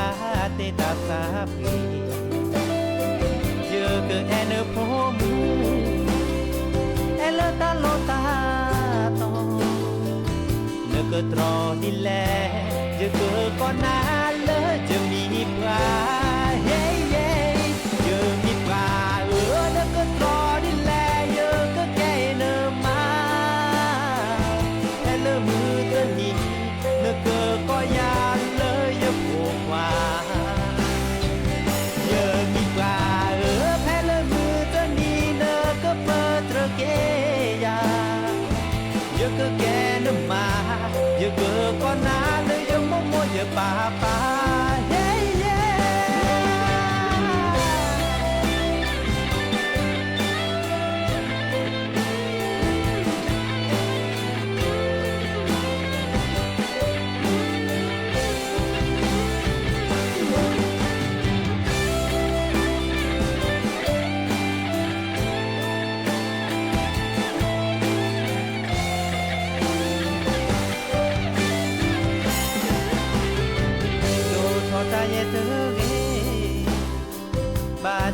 te ta sa pi ye ke en po mu el ta lo ta to ne ke tro di le ye ke ko na le je mi pra hey hey ye mi pra ne ke tro di le ye ke ke ne ma el mu te ni ne ke ko ya le ye po kwa ye mi pra pe le mu te ni ne ke pe tre ke ya ye ke ke ne ma ye ke ko na le ye mo mo ye pa pa hey yeah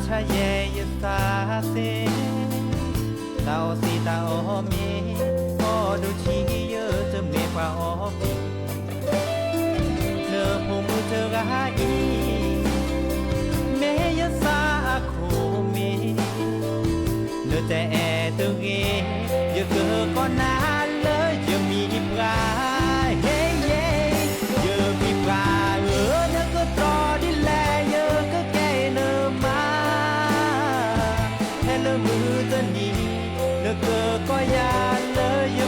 ชะเยยสาเซตาโอซีตาโอเมโอดูชีเยอจะเมกว่าโอปีเนอพูมือเธอกะหาอีเมยสาโคเมเนอแต่แอตึงเอเยอะเกินก็นานเลยจะมีปลาเฮ้เย่เยอะมีปลาเนอก็ตรอดิแลเยอะก็แก่เนอมามือตะนีเนอเกอก็ยาเลย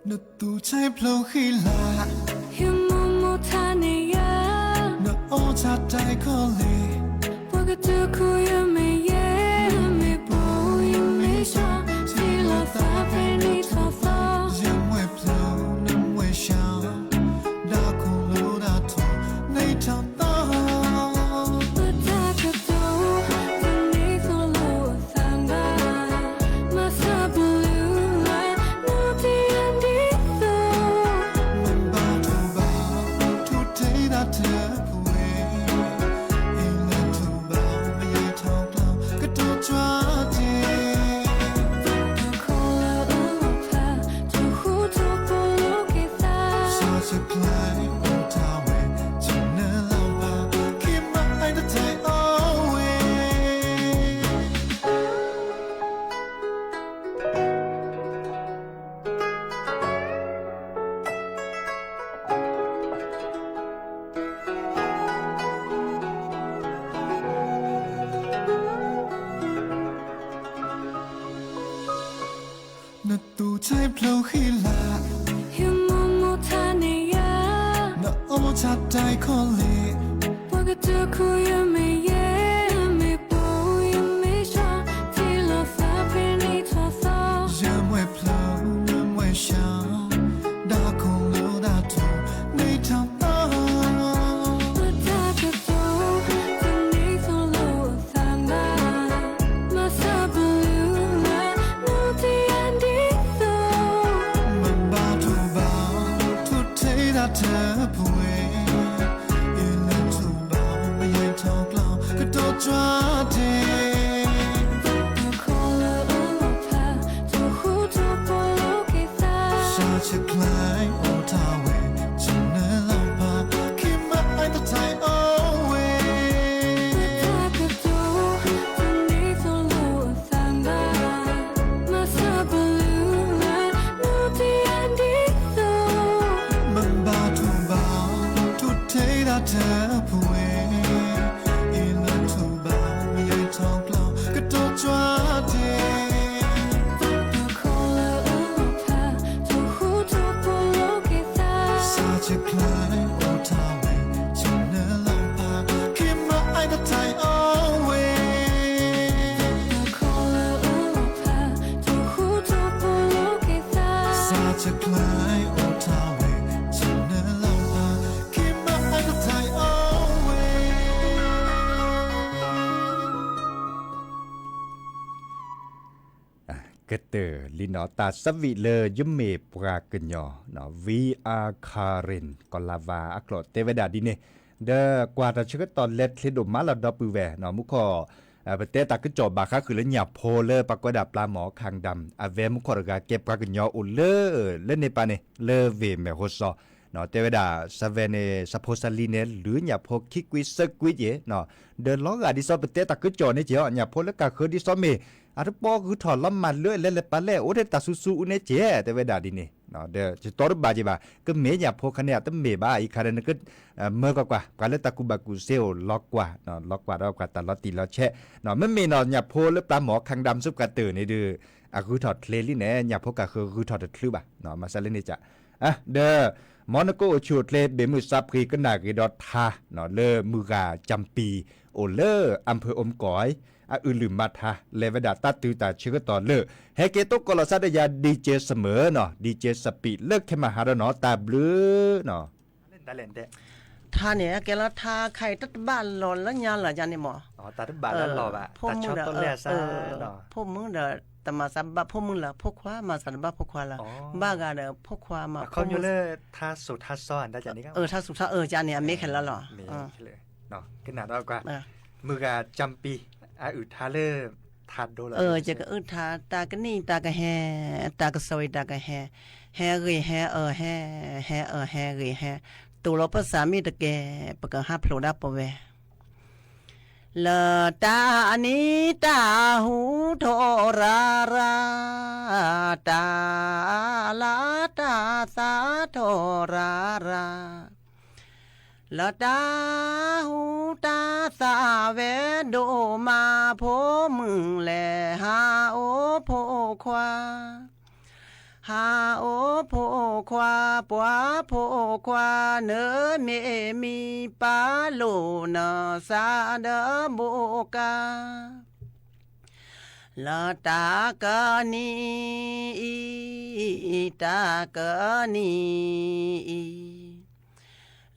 nó tu trái plau khi lạ hiếm mơ mơ tha này ya nó ô cha trái có lệ qua cái tư khu ya mê ye mê bố ya mê cho chỉ là ta phải đi thọ thọ riêng ngoài plau nằm ngoài sao đã cùng lâu đã thọ nay chào ta bữa ta cứ đâu vẫn đi thọ lâu tham ba mà sa blue lại nụ ti anh đi đâu mình bao thu bao thu thấy đã thở quê em lên thu bao mà yêu thao lao cái tô choa đi sao sẽ lại ôm ta về chẳng nơi lao vào khi mà anh đã thấy away nó tu trái plau khi lạ hiếm mơ mơ tha này ya nó ô cha trái có lệ qua cái tư khu ya mê ye mê bố ya mê cho chỉ là ta phải đi thọ thọ riêng ngoài plau nằm ngoài sao đã cùng lâu đã thọ nay chào ta bữa ta cứ đâu vẫn đi thọ lâu tham ba mà sa blue lại nụ ti anh đi đâu mình bao thu bao thu thấy đã thở quê yên lên thu bao mà yên thao lao cái tô choa đi sao sẽ lại ôm ta về chẳng nơi lao vào khi mà anh đã thấy away mình bao thu bao thu thấy đã thở quê yên lên thu bao mà yên thao lao cái tô choa đi sao sẽ lại ôm ta về chẳng nơi lao vào khi mà anh đã thấy away sao sẽ lại ôm ta về chẳng nơi lao vào khi mà anh đã thấy away cái tờ li nó ta sắp vị lơ giúp mẹ pra cần nhỏ nó vi a karen còn là và ác lọt tê về đà đi nè đơ qua ta chưa có tòn lết lên đồ má là đo bự vẻ nó muốn cóประเทศตาก็จอบาค่ะคือเล่นหยาโพเลอปากกว่าดาปลาหมอคางดำเวมุขอรกาเก็บปลากันยออุเลเล่นในปาเนี่ยเลเวเมโฮซอเนาะเทวดาซาเวเนซาโพซาลีเนหรือหยาโพคิกวิสกวิเจเนาะเดินล้อกาดิซอประเทศตาก็จอเนี่ยเจ้าหยาโพแล้วก็คือดิซอเมอาร์ปอคือถอดลำมันเลื่อยเล่นปลาเล่โอเทตาซูเนี่ยเจ้เทวดาดิเนี่ยเนาะเดี๋ยวจะต่อรบาจีบาก็เมหยาโพคะแนนตั้งเมบ้าอีกคะแนนก็เมื่อกว่าการเล่นตะกุบากุเซลล็อกกว่าเนาะล็อกกว่าเรากว่าตลอดตีเราแช่เนาะไม่มีเนาะหยาโพแล้วปลาหมอคังดำซุปกระตือนี่ดื้อคือถอดเคลลี่แน่หยาโพก็คือถอดคลืบอ่ะเนาะมาซะเล่นนี่จ้ะเด้อมอนโกชูดเลเบมุซับคีก็นากีดอทาเนาะเลมือกาจำปีโอเลอำเภออมก๋อยอื่นลืมมาทาเลวดาตัดตือตาชื่อต่อเลิกเฮเกโตกอลซาดยาดีเจเสมอเนาะดีเจสปีเลิกแค่มาหาเนาะตาบลือเนาะเล่นตาเล่นแต่ท่าเนี่ยแกละท่าใครตัดบ้านหล่นแล้วยาละจันนี่หมออ๋อตัดบ้านแล้วหล่ออ่ะตัดช็อตต้นแรกซะเนาะพวกมึงเด้อแต่มาสับบะพวกมึงล่ะพวกขวามาสับบะพวกขวาล่ะบ้ากาเด้อพวกขวามาเขาอยู่เลยท่าสุดท่าซ้อนได้จันนี่ก็ท่าสุดท่าจันเนี่ยเมฆแล้วหรอเมฆเลยเนาะขนาดเรากว่ามือกาจำปีอึดทาเลทัดโดละจะก็อึดทาตาก็นี่ตาก็แฮตาก็สวยตาก็แฮเรแฮแฮเรแฮตัวเราภาษามีตะแกปะกะฮับโผล่ดับปะเวละตาอันนี้ตาหูโท ราราตาลาตาสาโทราราละตาหูตาสาเวโดมาโพมึงแลหาโอโพควาหาโอโพควาปัวโพควาเนเมมีปาโลนาสาเดโบกาละตากะนีตากะนี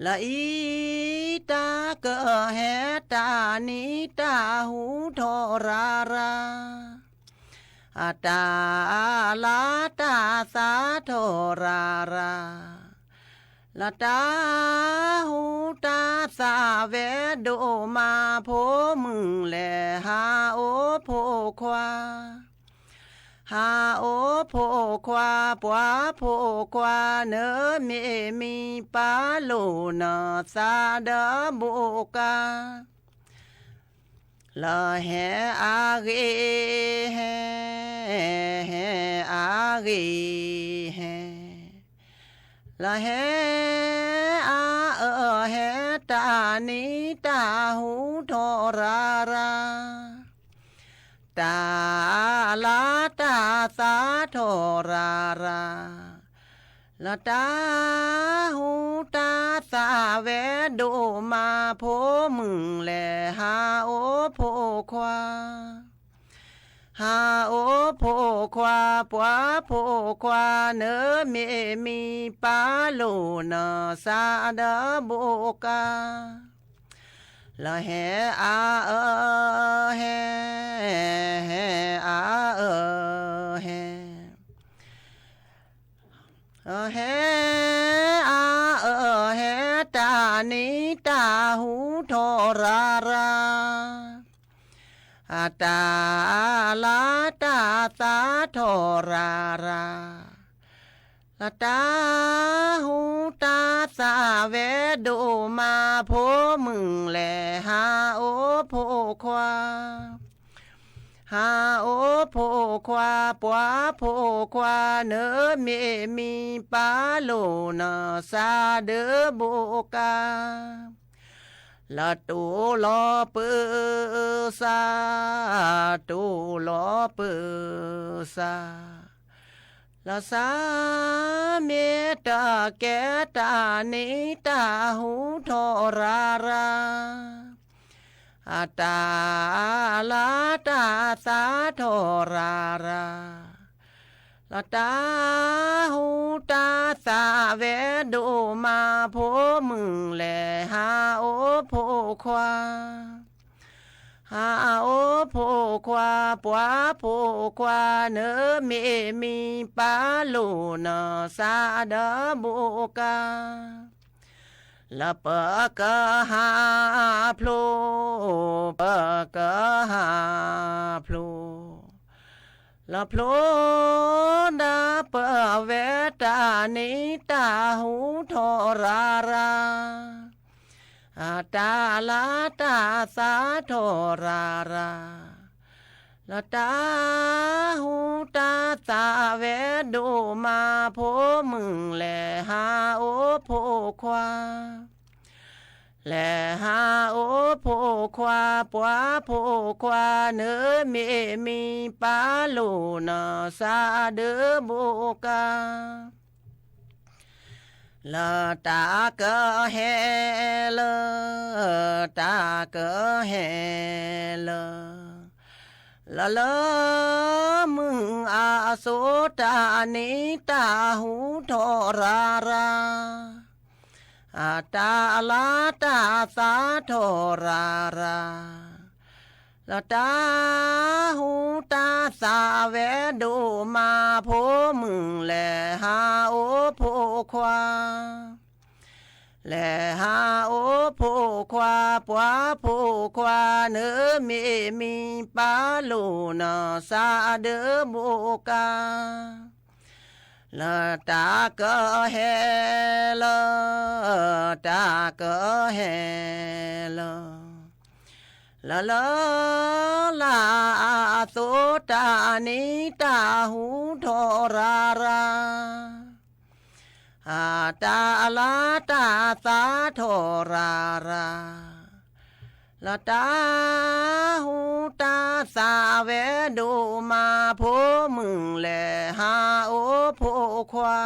ละอีตากะแหตานีตาหูทอราราอาตาลาตาสาโทราราละตาหูตาสาเวโดมาโพมึงแลหาโอโพควาหาโอโพควาปัวโพควาเนเมมีปาโลนาสาเดโบกาละแหอาเกแหอาเกแหละแหอาแหตานีตาหูทอราราตาลาตาสาโทราราละตาหูตาสาเวโดมาโพมึงแลหาโอโพควาหาโอโพควาปัวโพควาเนเมมีปาโลนาสาเดโบกาละแหอาแหอาแหแหอาแหตานีตาหูทอราราอาตาลาตาสาโทราราละตาหูตาสาเวโดมาโพมึงแลหาโอโพควาหาโอโพควาปัวโพควาเนเมมีปาโลนาสาเดโบกาละตูลอปือซาตูลอปือซาละสาเมตาแกตานิตาหูทอราราอาตาลาตาสาโทราราละตาหูตาสาเวโดมาโพมึงแลหาโอโพควาหาโอโพควาปัวโพควาเนเมมีปาโลนาสาเดโบกาละปะกะหาพลูปะกะหาพลูละพลูดาปะเวตานิตาหูทอราราอาตาลาตาสาโทราราละตาหูตาสาเวโดมาโพมึงแลหาโอโพควาแลหาโอโพควาปัวโพควาเนเมมีปาโลนาสาเดโบกาละตากะแฮละตากะแฮละละละมึงอาโสตานิตาหูทอราราอาตาลาตาสาโทราราละตาหูตาสาเวโดมาโพมึงแลหาโอโพควาแลหาโอโพควาปัวโพควาเนเมมีปาโลนาสาเดโบกาละตากะแฮละตากะแฮละ ละละลาโสตานิตาหูทราราอาตาลาตาสาทราราละตาหูตาสาเวดูมาโพมึงแลหาโอโพควา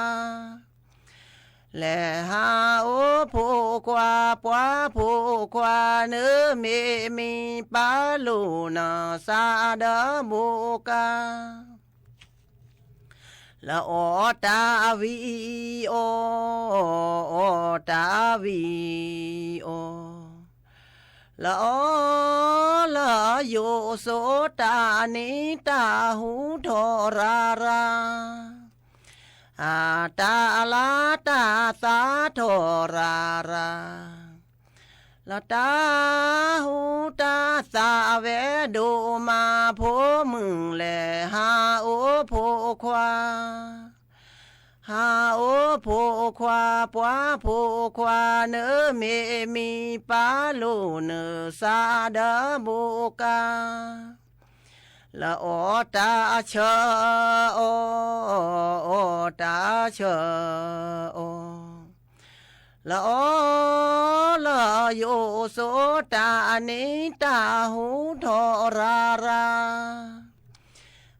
แลหาโอโพควาปวาโพควาเนื้อเมมีปาลูนาสาดาโบกาละออตาวีโอตาวีโอละออละโยโสตานิตาหูทราราอาตาลาตาสาทราราละตาหูตาสาเวดูมาโพมึงแลหาโอโพควาหาโอโพควาปวาโพควาเนื้อเมมีปาลูเนื้อสาดาโบกาละออตาเชอโอตาเชอโอละออละโยโสตานิตาหูทรารา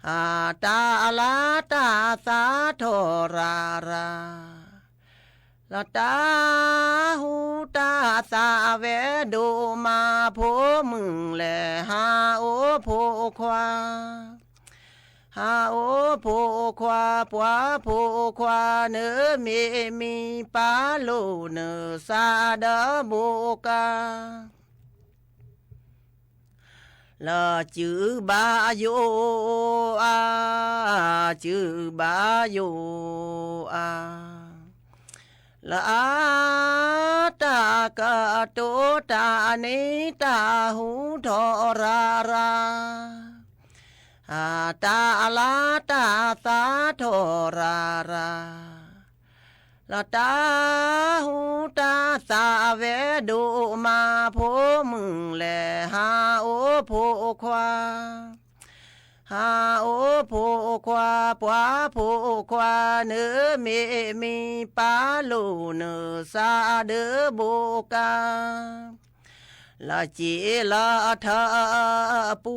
อาตาลาตาสาทราราละตาหูตาสาเวดูมาโพมึงแลหาโอโพควาหาโอโพควาปวาโพควาเนื้อเมมีปาลูเนื้อสาดาโบกาละจือบาโยอาจือบาโยอาละอาตากะโตตานิตาหูทราราอาตาลาตาสาทราราละตาหูตาสาเวดูมาโพมึงแลหาโอโพควาหาโอโพควาปวาโพควาเนื้อเมมีปาลูเนื้อสาเดโบกาละจีละเธอปู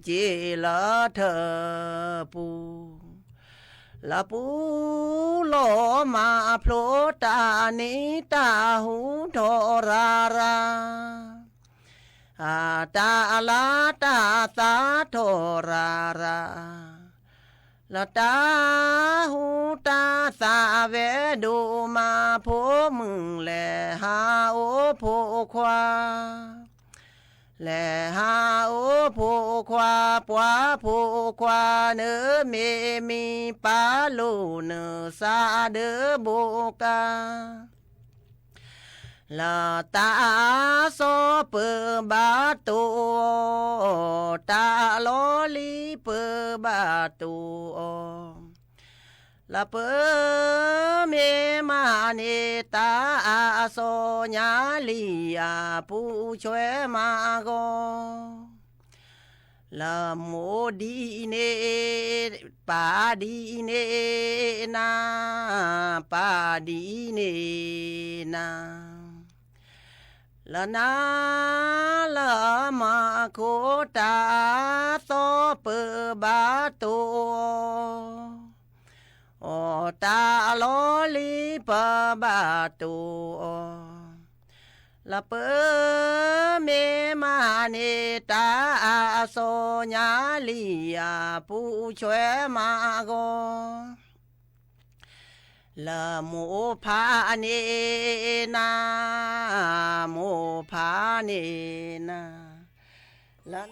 จีละเธอปูละปูโลมาโพลตานิตาหูทราราอาตาลาตาสาทราราละตาหูตาสาเวดูมาโพมึงแลหาโอโพควาแลหาโอโพควาปวาโพควาเนื้อเมมีปาลูเนื้อสาเดโบกาละตาโซเปบาตูตาโลลีเปบาตูละเปเมมาเนตาโซญาลีอาผู้ช่วยมาโกละโมดีเนปาดีเนนาปาดีเนนาละนาละมาโคตาโซเปบาตูโอตาโลลีปบาตูละเปเมมาเนตาโซญาลีอาผู้ช่วยมาโกละโมพาเนนาโมพาเนนาละ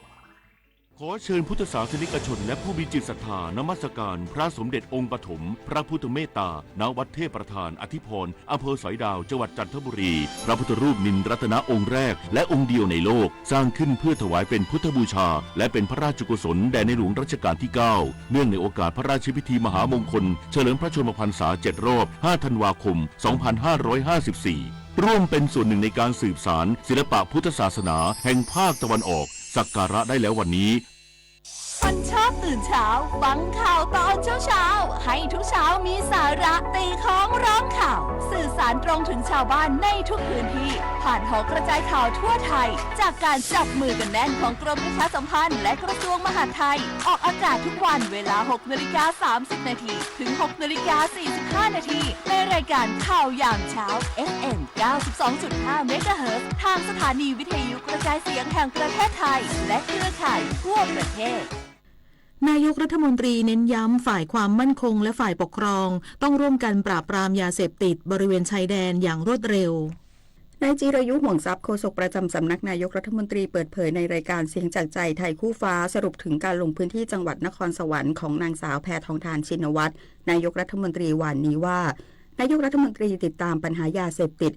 ขอเชิญพุทธศาสนิกชนและผู้มีจิตศรัทธานมัสการพระสมเด็จองค์ปฐมพระพุทธเมตตาณวัดเทพประธานอธิพรอำเภอสอยดาวจังหวัดจันทบุรีพระพุทธรูปนินรัตนองค์แรกและองค์เดียวในโลกสร้างขึ้นเพื่อถวายเป็นพุทธบูชาและเป็นพระราชกุศลแด่ในหลวงรัชกาลที่ 9 เนื่องในโอกาสพระราชพิธีมหามงคลเฉลิมพระชนมพรรษา7 รอบ 5 ธันวาคม 2554 ร่วมเป็นส่วนหนึ่งในการสืบสานศิลปะพุทธศาสนาแห่งภาคตะวันออกสักการะได้แล้ววันนี้ คนชอบตื่นเช้าฟังข่าวตอนเช้าให้ทุกเช้ามีสาระตีของร้องข่าว สื่อสารตรงถึงชาวบ้านในทุกพื้นที่ผ่านหอกระจายข่าวทั่วไทยจากการจับมือกันแน่นของกรมประชาสัมพันธ์และกระทรวงมหาดไทยออกอากาศทุกวันเวลา 6:30 น.ถึง 6:45 น.ในรายการข่าวยามเช้า FM 92.5 เมกะเฮิรตซ์ทางสถานีวิทยุกระจายเสียงแห่งประเทศไทยและเครือข่ายทั่วประเทศนายกรัฐมนตรีเน้นย้ำฝ่ายความมั่นคงและฝ่ายปกครองต้องร่วมกันปราบปรามยาเสพติดบริเวณชายแดนอย่างรวดเร็วนายจิรายุห่วงทรัพย์โฆษกประจำสำนักนายกรัฐมนตรีเปิดเผยในรายการเสียงจากใจไทยคู่ฟ้าสรุปถึงการลงพื้นที่จังหวัดนครสวรรค์ของนางสาวแพทองธารชินวัตรนายกรัฐมนตรีหวานนี้ว่านายกรัฐมนตรีติดตามปัญหายาเสพติด